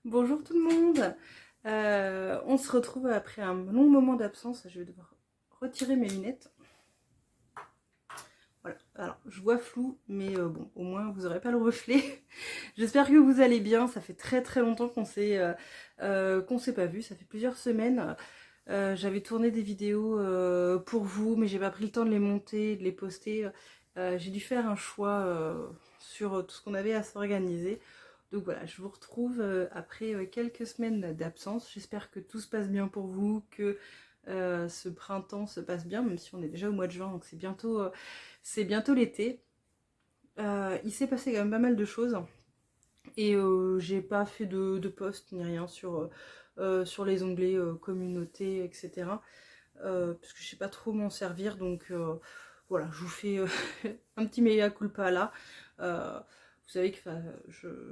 Bonjour tout le monde. On se retrouve après un long moment d'absence. Je vais devoir retirer mes lunettes. Voilà, alors je vois flou, mais bon, au moins vous n'aurez pas le reflet. J'espère que vous allez bien. Ça fait très très longtemps qu'on s'est pas vu. Ça fait plusieurs semaines. J'avais tourné des vidéos pour vous, mais j'ai pas pris le temps de les monter, de les poster. J'ai dû faire un choix sur tout ce qu'on avait à s'organiser. Donc voilà, je vous retrouve après quelques semaines d'absence. J'espère que tout se passe bien pour vous, que ce printemps se passe bien, même si on est déjà au mois de juin, donc c'est bientôt l'été. Il s'est passé quand même pas mal de choses et j'ai pas fait de post ni rien sur les onglets communauté, etc. Parce que je sais pas trop m'en servir, donc voilà, je vous fais un petit mea culpa là. Vous savez que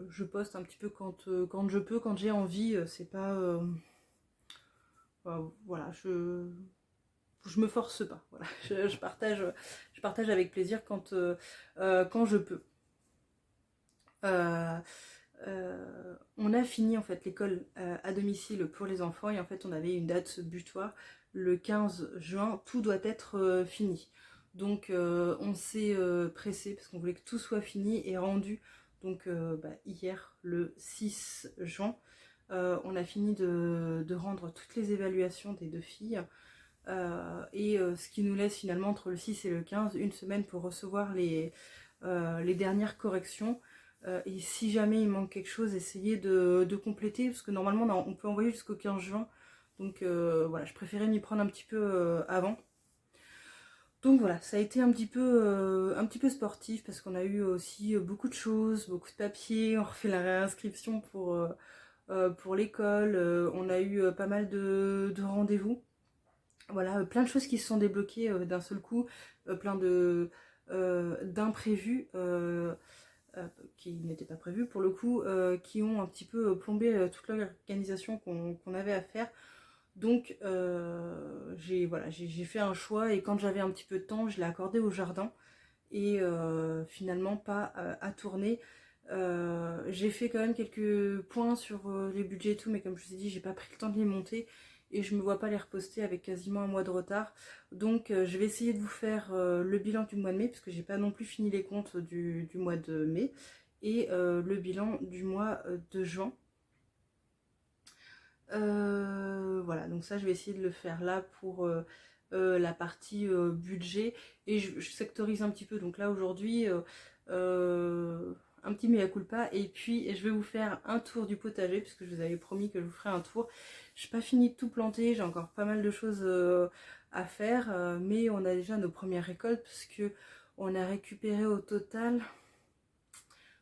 je poste un petit peu quand je peux, quand j'ai envie, c'est pas... voilà, je me force pas, voilà. Je partage avec plaisir quand je peux. Euh, on a fini en fait l'école à domicile pour les enfants et en fait on avait une date butoir le 15 juin, tout doit être fini. Donc on s'est pressé parce qu'on voulait que tout soit fini et rendu. Donc hier le 6 juin, on a fini de rendre toutes les évaluations des deux filles. Et ce qui nous laisse finalement entre le 6 et le 15 une semaine pour recevoir les dernières corrections. Et si jamais il manque quelque chose, essayez de compléter, parce que normalement on peut envoyer jusqu'au 15 juin. Donc voilà, je préférais m'y prendre un petit peu avant. Donc voilà, ça a été un petit peu sportif, parce qu'on a eu aussi beaucoup de choses, beaucoup de papiers, on refait la réinscription pour l'école, on a eu pas mal de rendez-vous. Voilà, plein de choses qui se sont débloquées d'un seul coup, plein d'imprévus qui n'étaient pas prévus pour le coup, qui ont un petit peu plombé toute l'organisation qu'on avait à faire. Donc j'ai fait un choix et quand j'avais un petit peu de temps, je l'ai accordé au jardin et finalement pas à tourner. J'ai fait quand même quelques points sur les budgets et tout, mais comme je vous ai dit, j'ai pas pris le temps de les monter et je me vois pas les reposter avec quasiment un mois de retard. Donc je vais essayer de vous faire le bilan du mois de mai, parce que j'ai pas non plus fini les comptes du mois de mai, et le bilan du mois de juin. Voilà, donc ça je vais essayer de le faire là pour la partie budget, et je sectorise un petit peu. Donc là aujourd'hui, un petit mea culpa, et puis je vais vous faire un tour du potager puisque je vous avais promis que je vous ferais un tour. J'ai pas fini de tout planter, j'ai encore pas mal de choses à faire, mais on a déjà nos premières récoltes puisque on a récupéré au total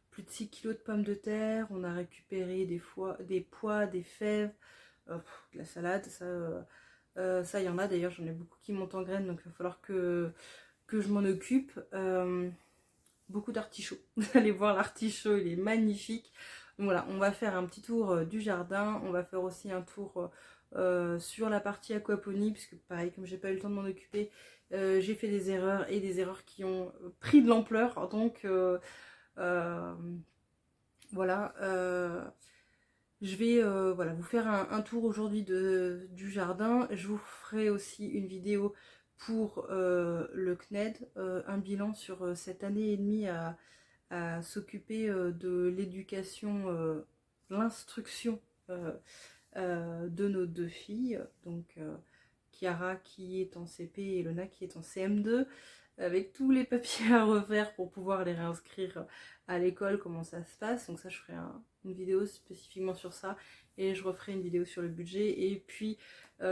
plus de 6 kilos de pommes de terre, on a récupéré des pois, des fèves, de la salade, ça il y en a d'ailleurs, j'en ai beaucoup qui montent en graines, donc il va falloir que je m'en occupe. Beaucoup d'artichauts, vous allez voir l'artichaut, il est magnifique. Donc voilà, on va faire un petit tour du jardin, on va faire aussi un tour sur la partie aquaponie, puisque pareil, comme j'ai pas eu le temps de m'en occuper, j'ai fait des erreurs, et des erreurs qui ont pris de l'ampleur, donc euh, voilà. Je vais voilà, vous faire un tour aujourd'hui du jardin. Je vous ferai aussi une vidéo pour le CNED, un bilan sur cette année et demie à s'occuper de l'éducation, l'instruction de nos deux filles. Donc Chiara qui est en CP et Lona qui est en CM2, avec tous les papiers à refaire pour pouvoir les réinscrire à l'école, comment ça se passe. Donc ça, je ferai une vidéo spécifiquement sur ça, et je referai une vidéo sur le budget. Et puis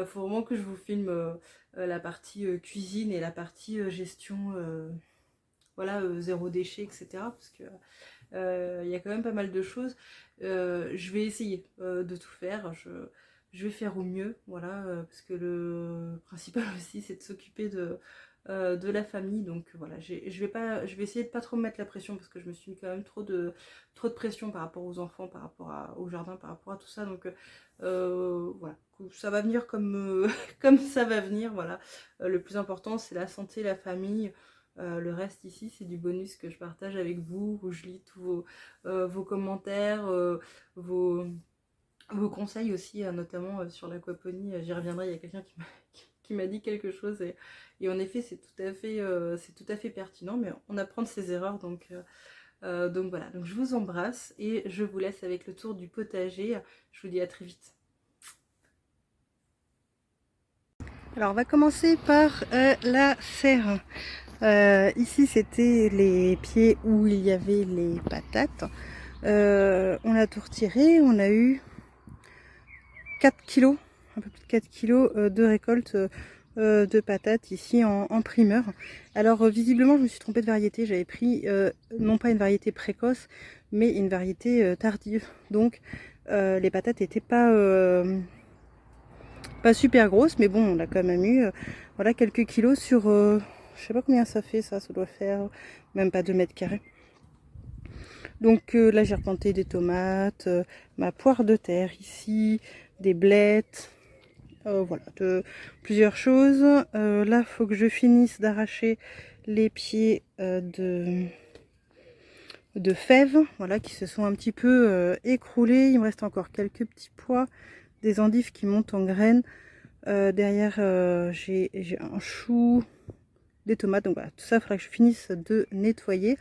faut vraiment que je vous filme la partie cuisine et la partie gestion, voilà, zéro déchet, etc. Parce que il y a quand même pas mal de choses. Je vais essayer de tout faire. Je vais faire au mieux, voilà, parce que le principal aussi, c'est de s'occuper de la famille. Donc voilà, je vais essayer de pas trop me mettre la pression, parce que je me suis mis quand même trop de pression par rapport aux enfants, par rapport au jardin, par rapport à tout ça. Donc voilà, ça va venir comme, comme ça va venir. Voilà, le plus important, c'est la santé, la famille. Le reste ici, c'est du bonus que je partage avec vous, où je lis tous vos commentaires, vos, vos conseils aussi, notamment sur l'aquaponie. J'y reviendrai, il y a quelqu'un qui m'a dit quelque chose et en effet c'est tout à fait pertinent, mais on apprend de ses erreurs, donc voilà, donc je vous embrasse et je vous laisse avec le tour du potager. Je vous dis à très vite. Alors on va commencer par la serre. Ici c'était les pieds où il y avait les patates. On a tout retiré, on a eu 4 kilos, un peu plus de 4 kilos de récolte de patates ici en primeur. Alors visiblement je me suis trompée de variété, j'avais pris non pas une variété précoce mais une variété tardive. Donc les patates n'étaient pas super grosses, mais bon on a quand même eu voilà, quelques kilos sur je sais pas combien ça fait, ça doit faire même pas 2 mètres carrés. Donc là j'ai replanté des tomates, ma poire de terre ici, des blettes, voilà, plusieurs choses. Là il faut que je finisse d'arracher les pieds de fèves, voilà, qui se sont un petit peu écroulés. Il me reste encore quelques petits pois, des endives qui montent en graines. Derrière j'ai un chou, des tomates, donc voilà, tout ça il faudra que je finisse de nettoyer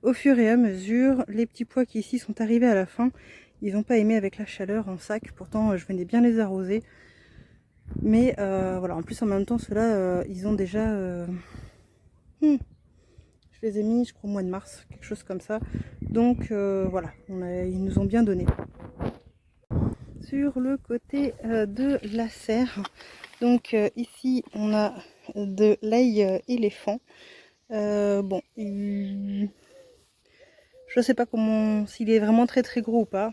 au fur et à mesure. Les petits pois qui ici sont arrivés à la fin, ils n'ont pas aimé avec la chaleur en sac, pourtant je venais bien les arroser, mais voilà, en plus en même temps ceux-là ils ont déjà je les ai mis je crois au mois de mars, quelque chose comme ça, donc voilà, ils nous ont bien donné. Sur le côté de la serre, donc ici on a de l'ail éléphant. Bon, je sais pas comment, s'il est vraiment très gros ou pas.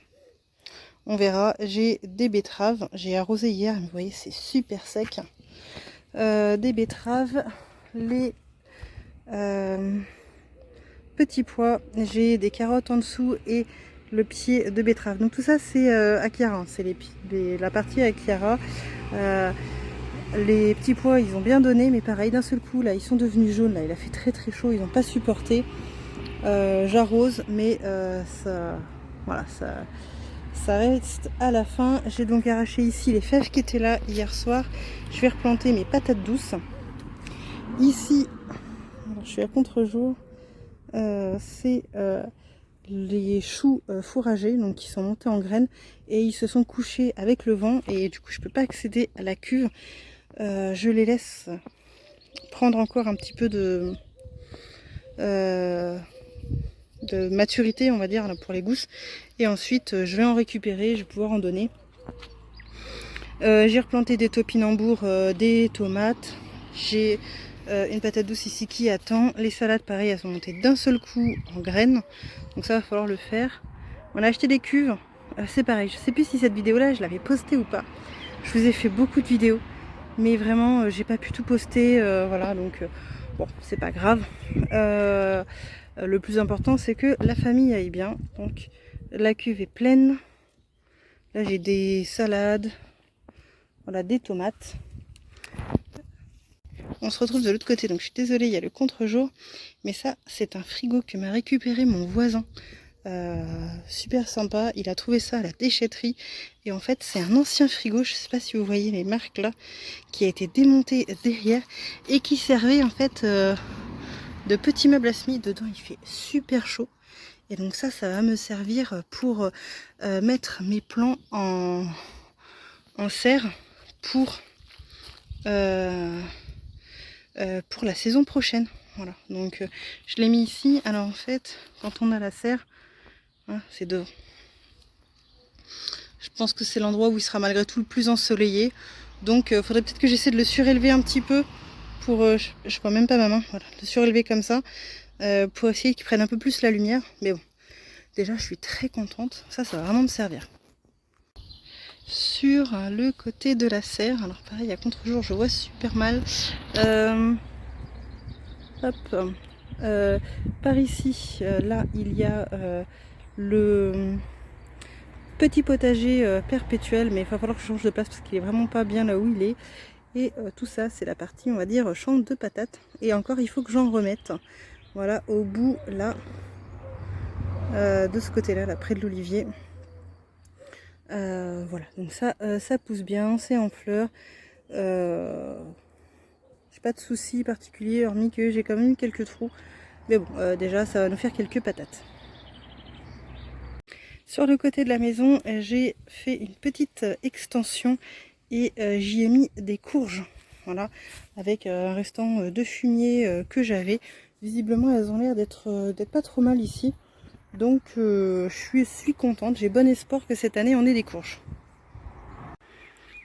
On verra. J'ai des betteraves. J'ai arrosé hier, mais vous voyez, c'est super sec. Des betteraves, les petits pois. J'ai des carottes en dessous et le pied de betterave. Donc tout ça, c'est Akiara. C'est la partie Akiara. Les petits pois, ils ont bien donné, mais pareil, d'un seul coup, là, ils sont devenus jaunes. Là, il a fait très chaud. Ils n'ont pas supporté. J'arrose, mais voilà, ça reste à la fin. J'ai donc arraché ici les fèves qui étaient là hier soir. Je vais replanter mes patates douces ici. Alors, je suis à contre-jour. C'est les choux fourragés, donc qui sont montés en graines et ils se sont couchés avec le vent et du coup je peux pas accéder à la cuve. Je les laisse prendre encore un petit peu de maturité, on va dire, là, pour les gousses, et ensuite je vais en récupérer, je vais pouvoir en donner. J'ai replanté des topinambours, des tomates, j'ai une patate douce ici qui attend, les salades pareil, elles sont montées d'un seul coup en graines, donc ça va falloir le faire. On a acheté des cuves, c'est pareil, je sais plus si cette vidéo là je l'avais postée ou pas. Je vous ai fait beaucoup de vidéos, mais vraiment j'ai pas pu tout poster, voilà, donc bon, c'est pas grave. Le plus important c'est que la famille aille bien, donc la cuve est pleine. Là j'ai des salades, voilà, des tomates. On se retrouve de l'autre côté, donc je suis désolée, il y a le contre-jour, mais ça c'est un frigo que m'a récupéré mon voisin. Super sympa, il a trouvé ça à la déchetterie et en fait c'est un ancien frigo, je sais pas si vous voyez les marques là, qui a été démonté derrière et qui servait en fait de petits meubles à semis. Dedans il fait super chaud et donc ça va me servir pour mettre mes plants en serre pour la saison prochaine. Voilà, donc je l'ai mis ici. Alors en fait quand on a la serre, hein, c'est devant. Je pense que c'est l'endroit où il sera malgré tout le plus ensoleillé. Donc il faudrait peut-être que j'essaie de le surélever un petit peu pour, je vois même pas ma main, voilà, le surélever comme ça pour essayer qu'il prenne un peu plus la lumière. Mais bon, déjà je suis très contente, ça va vraiment me servir. Sur le côté de la serre, alors pareil à contre-jour je vois super mal. Hop, par ici, là il y a le petit potager perpétuel, mais il va falloir que je change de place parce qu'il est vraiment pas bien là où il est. Et tout ça c'est la partie, on va dire, champ de patates. Et encore il faut que j'en remette, voilà, au bout là de ce côté là, près de l'olivier. Voilà, donc ça pousse bien, c'est en fleurs. J'ai pas de soucis particuliers, hormis que j'ai quand même eu quelques trous. Mais bon, déjà, ça va nous faire quelques patates. Sur le côté de la maison, j'ai fait une petite extension et j'y ai mis des courges. Voilà, avec un restant de fumier que j'avais. Visiblement, elles ont l'air d'être pas trop mal ici. Donc, je suis contente. J'ai bon espoir que cette année, on ait des courges.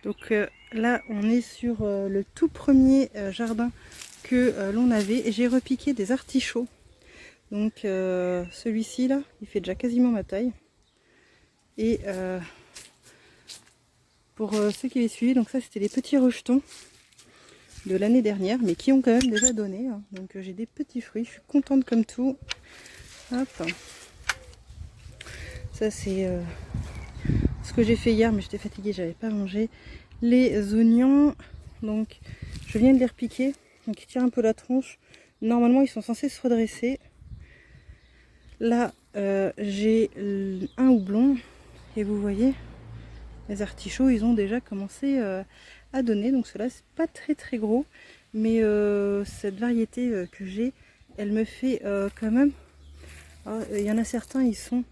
Donc là, on est sur le tout premier jardin que l'on avait. Et j'ai repiqué des artichauts. Donc, celui-ci, là, il fait déjà quasiment ma taille. Et pour ceux qui les suivaient, donc ça c'était les petits rejetons de l'année dernière, mais qui ont quand même déjà donné. Hein. Donc j'ai des petits fruits, je suis contente comme tout. Hop. Ça c'est ce que j'ai fait hier, mais j'étais fatiguée, j'avais pas mangé. Les oignons, donc je viens de les repiquer, donc ils tirent un peu la tronche. Normalement ils sont censés se redresser. Là j'ai un houblon, et vous voyez, les artichauts, ils ont déjà commencé à donner. Donc cela c'est pas très gros, mais cette variété que j'ai, elle me fait quand même. Il y en a certains, ils sont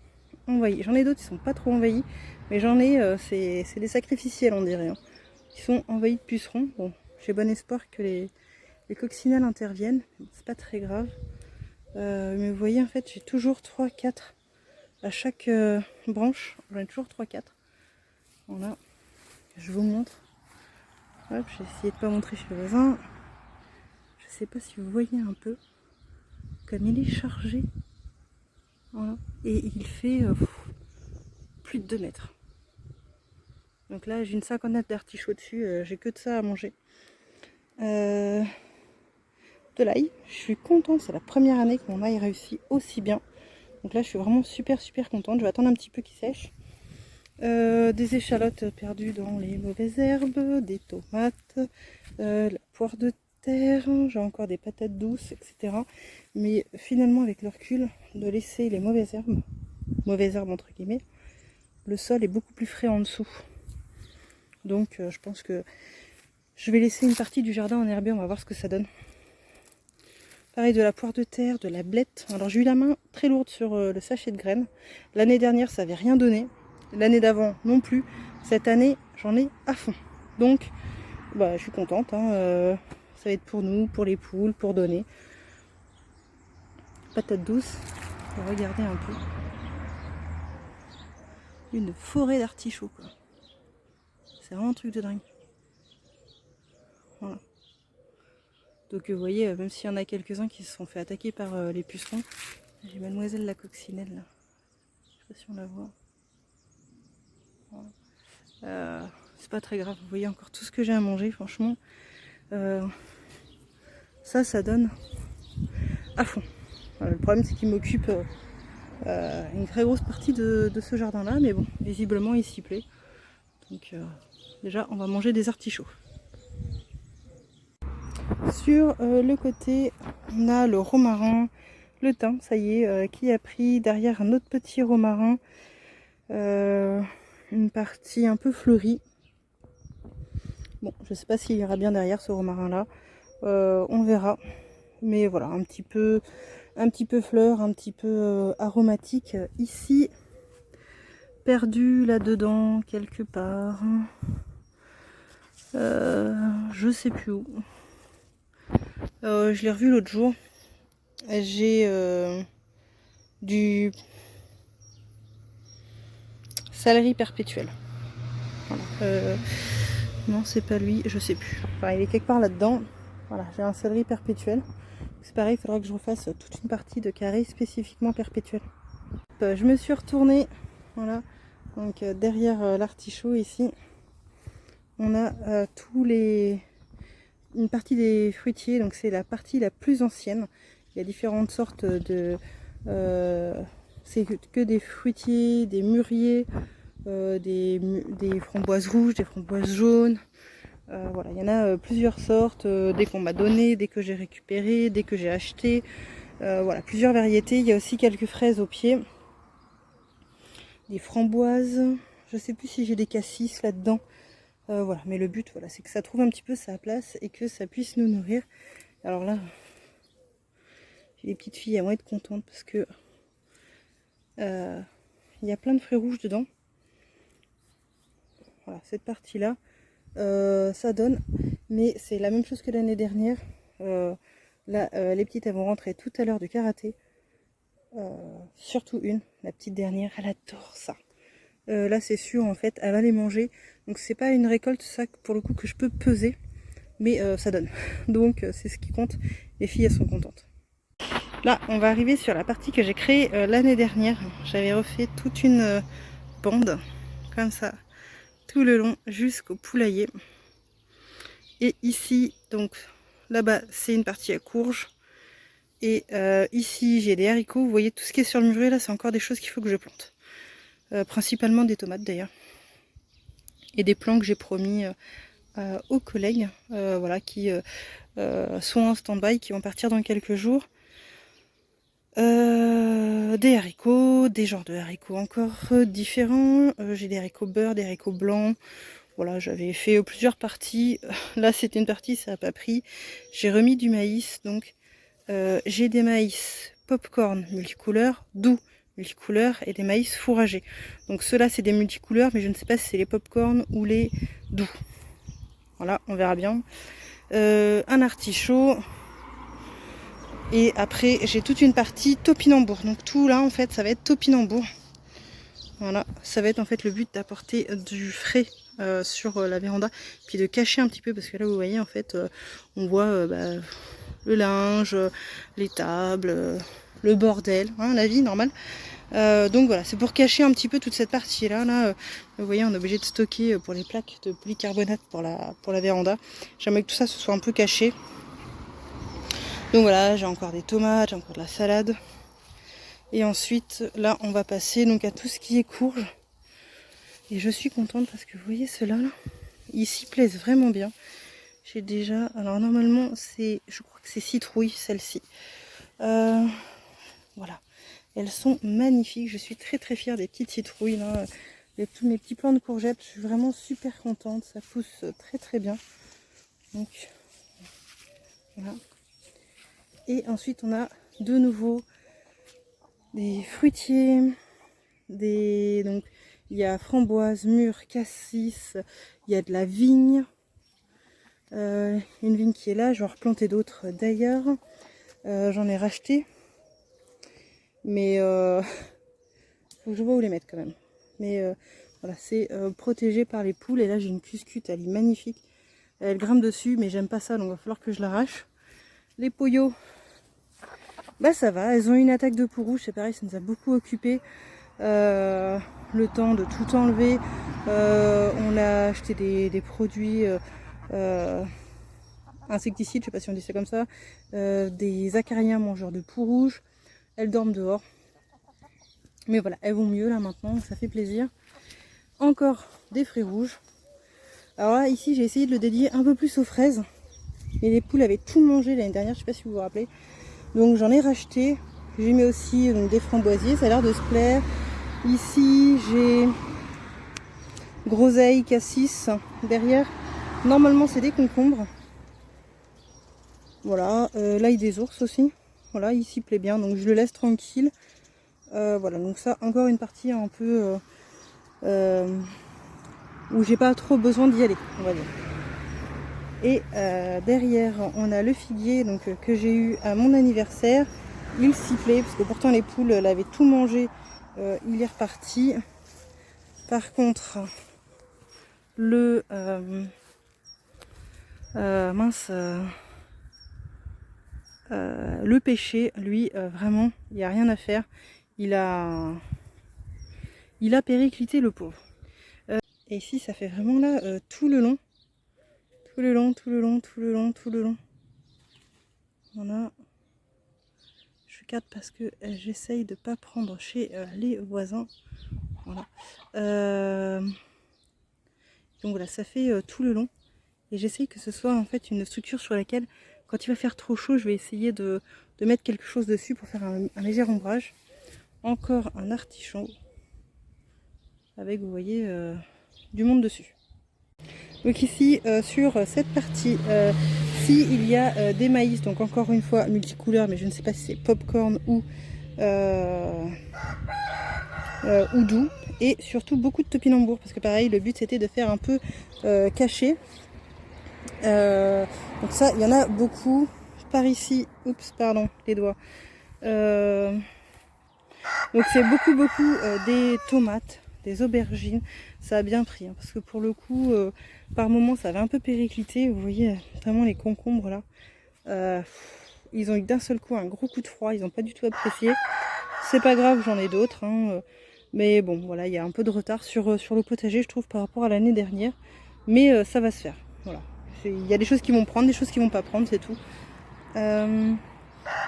envahis. J'en ai d'autres, ils sont pas trop envahis, mais j'en ai, c'est des sacrificiels, on dirait. Hein. Ils sont envahis de pucerons. Bon, j'ai bon espoir que les coccinelles interviennent. C'est pas très grave. Mais vous voyez, en fait, j'ai toujours 3-4 à chaque branche. J'en ai toujours 3-4. Voilà, je vous montre. Hop, j'ai essayé de pas montrer chez le voisin. Je sais pas si vous voyez un peu comme il est chargé. Voilà. Et il fait plus de 2 mètres. Donc là j'ai une cinquantaine d'artichauts dessus, j'ai que de ça à manger. De l'ail, je suis contente, c'est la première année que mon ail réussit aussi bien. Donc là je suis vraiment super contente, je vais attendre un petit peu qu'il sèche. Des échalotes perdues dans les mauvaises herbes, des tomates, la poire de terre, j'ai encore des patates douces, etc. Mais finalement avec le recul, de laisser les mauvaises herbes entre guillemets, le sol est beaucoup plus frais en dessous. Donc je pense que je vais laisser une partie du jardin en herbier, on va voir ce que ça donne. Pareil, de la poire de terre, de la blette. Alors j'ai eu la main très lourde sur le sachet de graines. L'année dernière ça n'avait rien donné. L'année d'avant non plus. Cette année j'en ai à fond. Donc bah, je suis contente. Hein, ça va être pour nous, pour les poules, pour donner. Patates douces. On va regarder un peu. Une forêt d'artichauts quoi. C'est vraiment un truc de dingue. Voilà. Donc vous voyez, même s'il y en a quelques-uns qui se sont fait attaquer par les pucerons, j'ai mademoiselle la coccinelle là. Je sais pas si on la voit. Voilà. C'est pas très grave, vous voyez encore tout ce que j'ai à manger, franchement. Ça donne à fond. Voilà, le problème c'est qu'il m'occupe une très grosse partie de ce jardin là, mais bon, visiblement il s'y plaît. Donc déjà on va manger des artichauts. Sur le côté, on a le romarin, le thym, ça y est, qui a pris derrière un autre petit romarin, une partie un peu fleurie. Bon, je sais pas s'il ira bien derrière ce romarin là, on verra. Mais voilà, un petit peu fleur, un petit peu aromatique ici, perdu là-dedans quelque part. Je sais plus où. Je l'ai revu l'autre jour. J'ai du céleri perpétuel. Voilà. Non, c'est pas lui, je sais plus. Enfin, il est quelque part là-dedans. Voilà, j'ai un céleri perpétuel. C'est pareil, il faudra que je refasse toute une partie de carré spécifiquement perpétuel. Je me suis retournée. Voilà. Donc derrière l'artichaut ici, on a une partie des fruitiers. Donc c'est la partie la plus ancienne. Il y a différentes sortes de... c'est que des fruitiers, des mûriers, des framboises rouges, des framboises jaunes. Voilà, il y en a plusieurs sortes, des qu'on m'a donné, des que j'ai récupéré, des que j'ai acheté. Voilà, plusieurs variétés. Il y a aussi quelques fraises au pied. Des framboises. Je sais plus si j'ai des cassis là-dedans. Voilà, mais le but, voilà, c'est que ça trouve un petit peu sa place et que ça puisse nous nourrir. Alors là, j'ai des petites filles, elles vont être contentes parce que il y a plein de fruits rouges dedans. Voilà, cette partie-là, ça donne, mais c'est la même chose que l'année dernière. Là, les petites, elles vont rentrer tout à l'heure du karaté. Surtout une, la petite dernière, elle adore ça. Là, c'est sûr, en fait, elle va les manger. Donc, c'est pas une récolte, ça, pour le coup, que je peux peser. Mais ça donne. Donc, c'est ce qui compte. Les filles, elles sont contentes. Là, on va arriver sur la partie que j'ai créée l'année dernière. J'avais refait toute une bande, comme ça, tout le long, jusqu'au poulailler. Et ici, donc, là-bas, c'est une partie à courge. Et ici, j'ai des haricots. Vous voyez, tout ce qui est sur le muret, là, c'est encore des choses qu'il faut que je plante. Principalement des tomates, d'ailleurs. Et des plants que j'ai promis aux collègues, voilà, qui sont en stand-by, qui vont partir dans quelques jours. Des haricots, des genres de haricots encore différents. J'ai des haricots beurre, des haricots blancs. Voilà, j'avais fait plusieurs parties. Là, c'était une partie, ça n'a pas pris. J'ai remis du maïs, donc j'ai des maïs popcorn multicouleurs, doux multicouleurs et des maïs fourragés. Donc ceux-là, c'est des multicouleurs, mais je ne sais pas si c'est les popcorn ou les doux. Voilà, on verra bien. Un artichaut. Et après, j'ai toute une partie topinambour. Donc tout là, en fait, ça va être topinambour. Voilà, ça va être en fait le but d'apporter du frais sur la véranda. Puis de cacher un petit peu, parce que là, vous voyez, en fait, on voit le linge, les tables, le bordel, hein, la vie normale. Donc voilà, c'est pour cacher un petit peu toute cette partie-là. Là, vous voyez, on est obligé de stocker pour les plaques de polycarbonate pour la véranda. J'aimerais que tout ça se soit un peu caché. Donc voilà, j'ai encore des tomates, j'ai encore de la salade. Et ensuite, là, on va passer donc à tout ce qui est courge. Et je suis contente parce que vous voyez ceux-là, là, ils s'y plaisent vraiment bien. J'ai déjà... Alors normalement, c'est, je crois que c'est citrouille, celle-ci. Voilà. Elles sont magnifiques. Je suis très très fière des petites citrouilles, là. Tous mes petits plants de courgettes. Je suis vraiment super contente. Ça pousse très très bien. Donc, voilà. Et ensuite, on a de nouveau des fruitiers. Donc, il y a framboise, mûre, cassis. Il y a de la vigne. Une vigne qui est là. Je vais en replanter d'autres d'ailleurs. J'en ai racheté. Mais faut que je vois où les mettre quand même. Mais voilà, c'est protégé par les poules. Et là, j'ai une cuscute, elle est magnifique. Elle grimpe dessus, mais j'aime pas ça, donc il va falloir que je l'arrache. Les poyos, bah ça va. Elles ont eu une attaque de peau rouge, c'est pareil, ça nous a beaucoup occupé. Le temps de tout enlever. On a acheté des produits insecticides, je sais pas si on dit ça comme ça. Des acariens mangeurs de peau rouge. Elles dorment dehors. Mais voilà, elles vont mieux là maintenant, ça fait plaisir. Encore des fruits rouges. Alors là, ici, j'ai essayé de le dédier un peu plus aux fraises. Et les poules avaient tout mangé l'année dernière, je sais pas si vous vous rappelez. Donc j'en ai racheté. J'ai mis aussi donc, des framboisiers, ça a l'air de se plaire. Ici, j'ai groseille, cassis. Derrière, normalement, c'est des concombres. Voilà, l'ail des ours aussi. Voilà, il s'y plaît bien, donc je le laisse tranquille. Voilà, donc ça, encore une partie un peu où j'ai pas trop besoin d'y aller, on va dire. Et derrière, on a le figuier donc, que j'ai eu à mon anniversaire. Il s'y plaît, parce que pourtant les poules l'avaient tout mangé. Il est reparti. Par contre, le le pêcher, lui, vraiment, il n'y a rien à faire. Il a périclité le pauvre. Et ici, ça fait vraiment là tout le long. Tout le long, tout le long, tout le long, tout le long. Voilà. Je garde parce que j'essaye de ne pas prendre chez les voisins. Voilà. Donc voilà, ça fait tout le long. Et j'essaye que ce soit en fait une structure sur laquelle, quand il va faire trop chaud, je vais essayer de mettre quelque chose dessus pour faire un léger ombrage. Encore un artichaut. avec, vous voyez, du monde dessus. Donc ici, sur cette partie, il y a des maïs, donc encore une fois multicouleurs, mais je ne sais pas si c'est popcorn ou doux, et surtout beaucoup de topinambour, parce que pareil, le but c'était de faire un peu caché. Donc ça, il y en a beaucoup. Par ici, oups, pardon, les doigts. Donc c'est beaucoup des tomates, des aubergines. Ça a bien pris, hein, parce que pour le coup, par moment, ça avait un peu périclité. Vous voyez, vraiment les concombres là. Ils ont eu d'un seul coup un gros coup de froid. Ils n'ont pas du tout apprécié. C'est pas grave, j'en ai d'autres. Hein, mais bon, voilà, il y a un peu de retard sur le potager, je trouve, par rapport à l'année dernière. Mais ça va se faire. Voilà. Il y a des choses qui vont prendre, des choses qui vont pas prendre, c'est tout.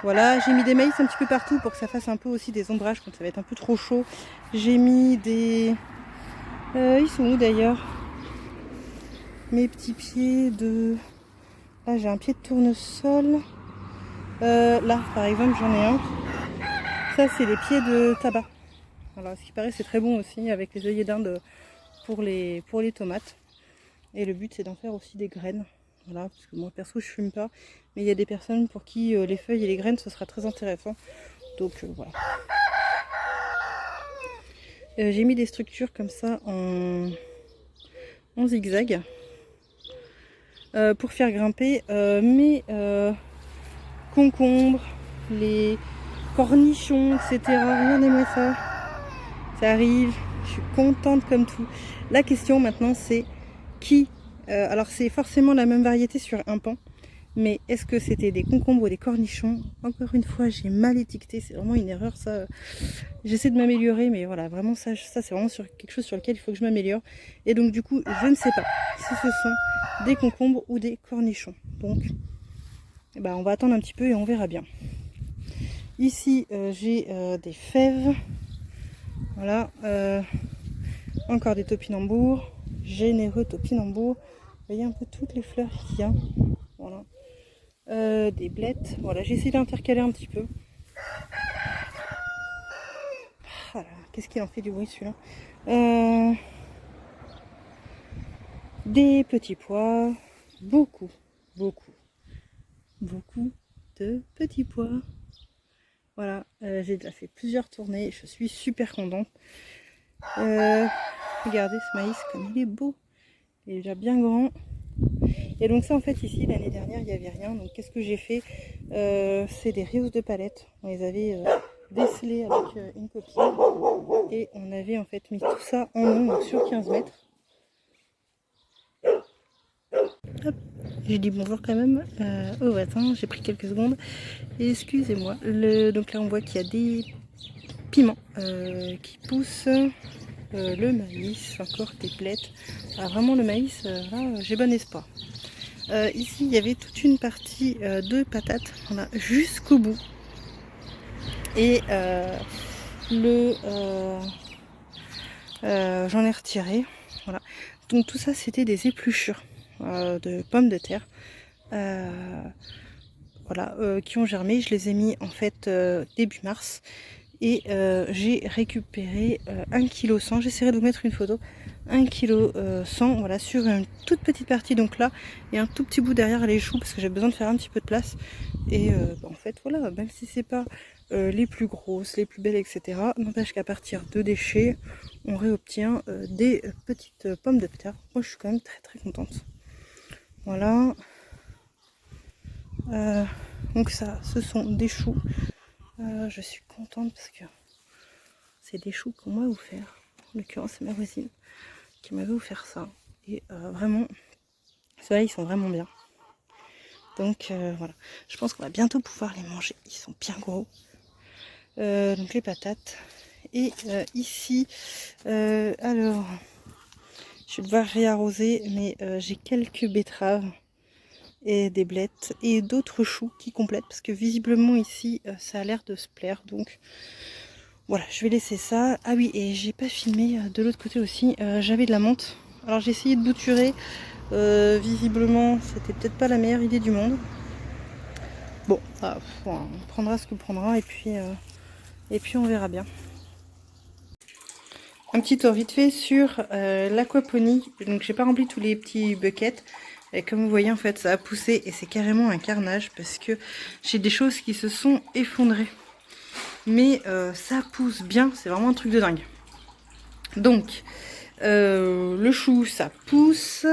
Voilà, j'ai mis des maïs un petit peu partout pour que ça fasse un peu aussi des ombrages quand ça va être un peu trop chaud. J'ai mis des... ils sont où d'ailleurs? Mes petits pieds de... Là, j'ai un pied de tournesol. Là, par exemple, j'en ai un. Ça, c'est les pieds de tabac. Voilà, ce qui paraît, c'est très bon aussi avec les œillets d'Inde pour les tomates. Et le but, c'est d'en faire aussi des graines. Voilà, parce que moi, perso, je fume pas. Mais il y a des personnes pour qui les feuilles et les graines, ce sera très intéressant. Donc, voilà. J'ai mis des structures comme ça en zigzag pour faire grimper mes concombres, les cornichons, etc. Regardez-moi ça. Ça arrive. Je suis contente comme tout. La question maintenant, c'est qui... alors, c'est forcément la même variété sur un pan. Mais est-ce que c'était des concombres ou des cornichons? Encore une fois, j'ai mal étiqueté. C'est vraiment une erreur, ça. J'essaie de m'améliorer, mais voilà, vraiment, ça c'est vraiment sur quelque chose sur lequel il faut que je m'améliore. Et donc, du coup, je ne sais pas si ce sont des concombres ou des cornichons. Donc, eh ben, on va attendre un petit peu et on verra bien. Ici, j'ai des fèves. Voilà. Encore des topinambours. Généreux topinambours. Vous voyez un peu toutes les fleurs qu'il y a. Voilà. Des blettes. Voilà, j'ai essayé d'intercaler un petit peu. Ah, qu'est-ce qu'il en fait du bruit celui-là? Des petits pois. Beaucoup de petits pois. Voilà, j'ai déjà fait plusieurs tournées. Je suis super contente. Regardez ce maïs comme il est beau. Il est déjà bien grand. Et donc ça en fait ici l'année dernière il n'y avait rien. Donc qu'est-ce que j'ai fait? C'est des rehausses de palettes. On les avait décelées avec une copine. Et on avait en fait mis tout ça en long, donc sur 15 mètres. Hop, j'ai dit bonjour quand même. Oh attends, j'ai pris quelques secondes. Excusez-moi. Donc là on voit qu'il y a des piments qui poussent. Le maïs, encore des blettes. Ah, vraiment le maïs, là j'ai bon espoir. Ici il y avait toute une partie de patates, on a jusqu'au bout. Et j'en ai retiré. Voilà. Donc tout ça c'était des épluchures de pommes de terre. Voilà, qui ont germé. Je les ai mis en fait début mars. Et j'ai récupéré 1,1 kg. J'essaierai de vous mettre une photo. 1,1 kg, voilà, sur une toute petite partie. Donc là, et un tout petit bout derrière les choux parce que j'ai besoin de faire un petit peu de place. Et en fait, voilà, même si c'est pas les plus grosses, les plus belles, etc. N'empêche qu'à partir de déchets, on réobtient des petites pommes de terre. Moi, je suis quand même très contente. Voilà. Donc ça, ce sont des choux. Je suis contente parce que c'est des choux qu'on m'a offert. En l'occurrence, c'est ma voisine qui m'avait offert ça. Et vraiment, ceux-là, ils sont vraiment bien. Donc voilà, je pense qu'on va bientôt pouvoir les manger. Ils sont bien gros. Donc les patates. Et ici, alors, je vais devoir réarroser, mais j'ai quelques betteraves et des blettes et d'autres choux qui complètent parce que visiblement ici ça a l'air de se plaire, donc voilà, je vais laisser ça. Ah oui, et j'ai pas filmé de l'autre côté aussi, j'avais de la menthe. Alors j'ai essayé de bouturer, visiblement c'était peut-être pas la meilleure idée du monde. Bon, on prendra ce que prendra et puis on verra bien. un petit tour vite fait sur l'aquaponie. Donc j'ai pas rempli tous les petits buckets. Et comme vous voyez en fait ça a poussé et c'est carrément un carnage parce que j'ai des choses qui se sont effondrées. Mais ça pousse bien, c'est vraiment un truc de dingue. Donc le chou ça pousse.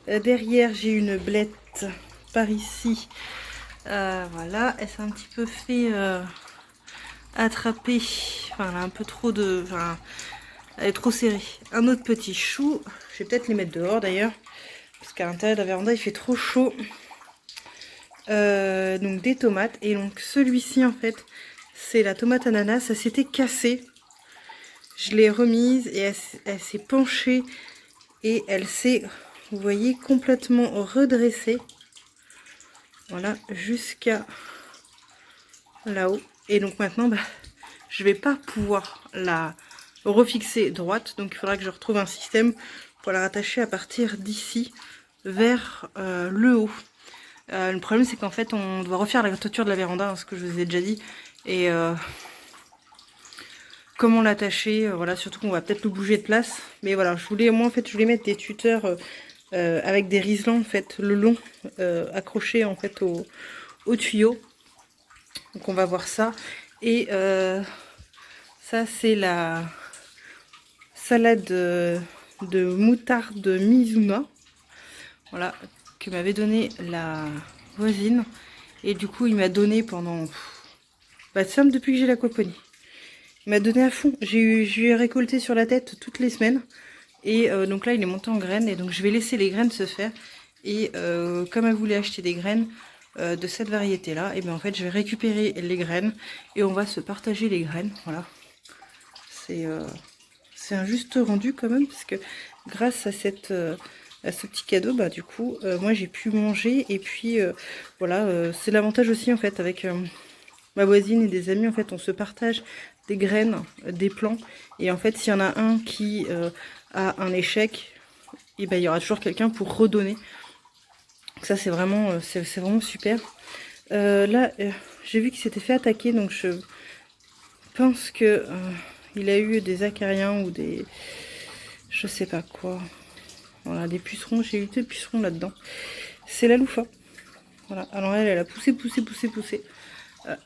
Derrière j'ai une blette par ici. Voilà, elle s'est un petit peu fait attraper. Enfin elle a un peu trop de... Enfin, elle est trop serrée. Un autre petit chou. Je vais peut-être les mettre dehors d'ailleurs. Parce qu'à l'intérieur de la véranda il fait trop chaud. Donc des tomates. Et donc celui-ci en fait c'est la tomate ananas. Ça s'était cassé. Je l'ai remise et elle s'est penchée. Et elle s'est, vous voyez, complètement redressée. Voilà, jusqu'à là-haut. Et donc maintenant, bah, je vais pas pouvoir la refixer droite. Donc il faudra que je retrouve un système pour la rattacher à partir d'ici vers le haut. Le problème c'est qu'en fait on doit refaire la toiture de la véranda, hein, ce que je vous ai déjà dit. Et comment l'attacher, voilà, surtout qu'on va peut-être le bouger de place. Mais voilà, je voulais moi en fait je voulais mettre des tuteurs avec des riselants en fait le long, accrochés en fait au tuyau. Donc on va voir ça. Et ça c'est la salade de moutarde Mizuna. Voilà, que m'avait donné la voisine. Et du coup il m'a donné pendant... Bah simple depuis que j'ai l'aquaponie. Il m'a donné à fond. Je lui ai récolté sur la tête toutes les semaines. Et donc là il est monté en graines. Et donc je vais laisser les graines se faire. Et comme elle voulait acheter des graines de cette variété là, et bien en fait je vais récupérer les graines. Et on va se partager les graines. Voilà. C'est un juste rendu quand même. Parce que grâce à ce petit cadeau, bah du coup moi j'ai pu manger. Et puis voilà, c'est l'avantage aussi en fait avec ma voisine et des amis. En fait on se partage des graines, des plants. Et en fait s'il y en a un qui a un échec, et ben il y aura toujours quelqu'un pour redonner. Donc ça c'est vraiment super. Là j'ai vu qu'il s'était fait attaquer, donc je pense que il a eu des acariens ou des... je sais pas quoi. Voilà, des pucerons, j'ai eu des pucerons là-dedans. C'est la loufa. Voilà, alors elle a poussé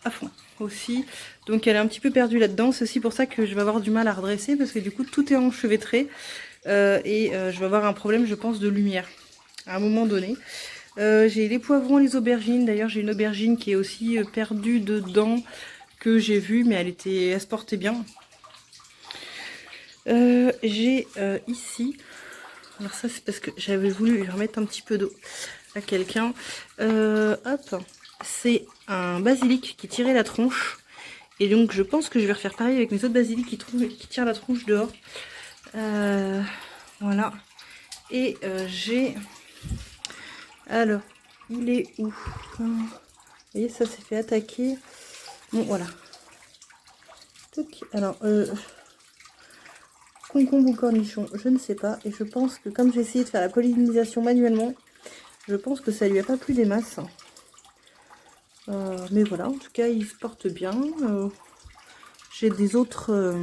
à fond aussi. Donc elle est un petit peu perdue là-dedans. C'est aussi pour ça que je vais avoir du mal à redresser, parce que du coup tout est enchevêtré. Et je vais avoir un problème, je pense, de lumière à un moment donné. J'ai les poivrons, les aubergines. D'ailleurs j'ai une aubergine qui est aussi perdue dedans, que j'ai vue, mais elle se portait bien. J'ai ici, alors ça c'est parce que j'avais voulu lui remettre un petit peu d'eau à quelqu'un. Hop, c'est un basilic qui tirait la tronche. Et donc je pense que je vais refaire pareil avec mes autres basilics qui tirent la tronche dehors. Voilà. Et j'ai... Alors, il est où? Vous voyez, ça s'est fait attaquer. Bon, voilà. Alors, concombre ou cornichon, je ne sais pas. Et je pense que comme j'ai essayé de faire la pollinisation manuellement, je pense que ça lui a pas plu des masses. Mais voilà, en tout cas, il se porte bien. J'ai des autres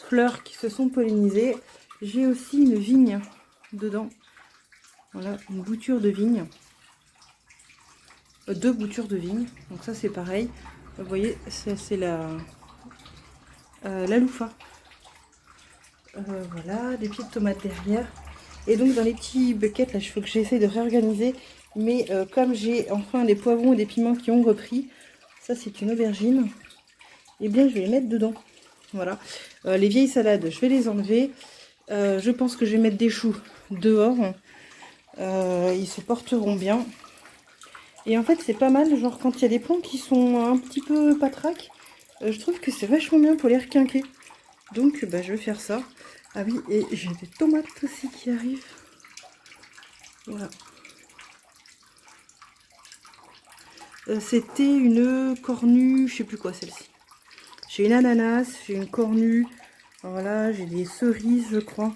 fleurs qui se sont pollinisées. J'ai aussi une vigne dedans. Voilà, une bouture de vigne. Deux boutures de vigne. Donc ça, c'est pareil. Vous voyez, c'est la loufa. Voilà, des pieds de tomates derrière. Et donc dans les petits buckets, là, il faut que j'essaie de réorganiser. Mais comme j'ai enfin des poivrons et des piments qui ont repris, ça c'est une aubergine, et bien je vais les mettre dedans. Voilà. Les vieilles salades, je vais les enlever. Je pense que je vais mettre des choux dehors. Ils se porteront bien. Et en fait c'est pas mal, genre quand il y a des plants qui sont un petit peu patraques, je trouve que c'est vachement bien pour les requinquer. Donc bah, je vais faire ça. Ah oui, et j'ai des tomates aussi qui arrivent. Voilà. C'était une cornue, je sais plus quoi celle-ci. J'ai une ananas, j'ai une cornue, voilà, j'ai des cerises je crois.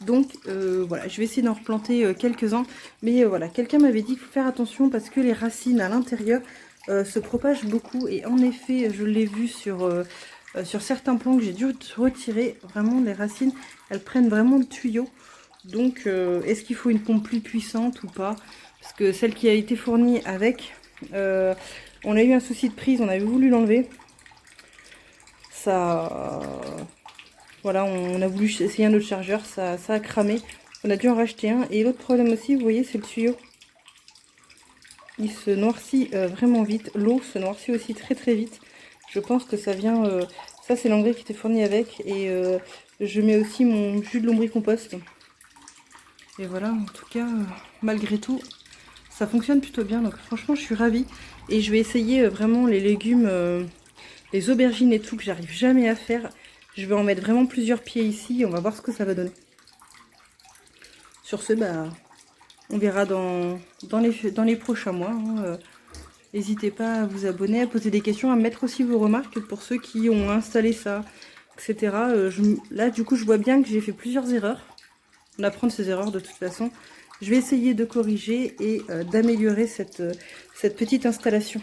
Donc voilà, je vais essayer d'en replanter quelques-uns. Mais voilà, quelqu'un m'avait dit qu'il faut faire attention parce que les racines à l'intérieur se propagent beaucoup. Et en effet, je l'ai vu sur sur certains plants que j'ai dû retirer. Vraiment, les racines, elles prennent vraiment le tuyau. Donc, est-ce qu'il faut une pompe plus puissante ou pas? Parce que celle qui a été fournie avec, on a eu un souci de prise, on avait voulu l'enlever. Ça... Voilà, on a voulu essayer un autre chargeur, ça a cramé. On a dû en racheter un. Et l'autre problème aussi, vous voyez, c'est le tuyau. Il se noircit vraiment vite. L'eau se noircit aussi très très vite. Je pense que ça vient... ça, c'est l'engrais qui était fourni avec. Et je mets aussi mon jus de lombricompost. Et voilà, en tout cas, malgré tout, ça fonctionne plutôt bien. Donc franchement, je suis ravie. Et je vais essayer vraiment les légumes, les aubergines et tout, que j'arrive jamais à faire. Je vais en mettre vraiment plusieurs pieds ici. On va voir ce que ça va donner. Sur ce, bah, on verra dans les prochains mois. Hein. N'hésitez pas à vous abonner, à poser des questions, à mettre aussi vos remarques pour ceux qui ont installé ça, etc. Là, du coup, je vois bien que j'ai fait plusieurs erreurs. On apprend de ces erreurs de toute façon. Je vais essayer de corriger et d'améliorer cette petite installation.